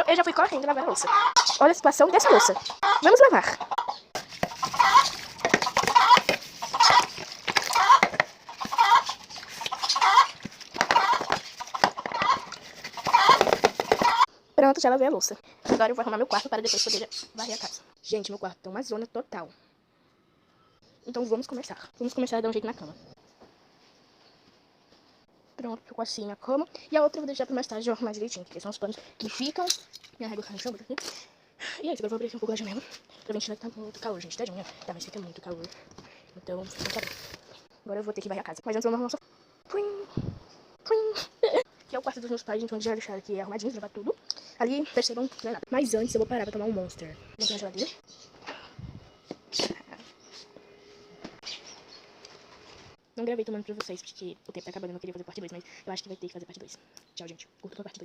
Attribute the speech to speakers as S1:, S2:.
S1: Eu já fui correndo lavar a louça. Olha a situação dessa louça. Vamos lavar. Pronto, já lavei a louça. Agora eu vou arrumar meu quarto para depois poder varrer a casa. Gente, meu quarto tá uma zona total. Então vamos começar. Vamos começar a dar um jeito na cama. Pronto, ficou assim a cama. E a outra eu vou deixar para mais tarde eu arrumar direitinho, porque são os panos que ficam. Minha régua caiu no chão aqui. E é isso, agora eu vou abrir aqui um pouco a janela pra ventilar, que tá muito calor, gente. Tá de manhã? Tá, mas fica muito calor. Então, tá bom. Agora eu vou ter que varrer a casa. Mas antes eu vou arrumar o sofá. Que é o quarto dos meus pais, então eles já deixaram aqui arrumadinho, levar tudo. Ali, percebam, não é nada. Mas antes eu vou parar pra tomar um Monster. Dentro da geladeira. Não gravei tomando pra vocês, porque o tempo tá acabando, eu não queria fazer parte 2, mas eu acho que vai ter que fazer parte 2. Tchau, gente. Curta com a parte 2.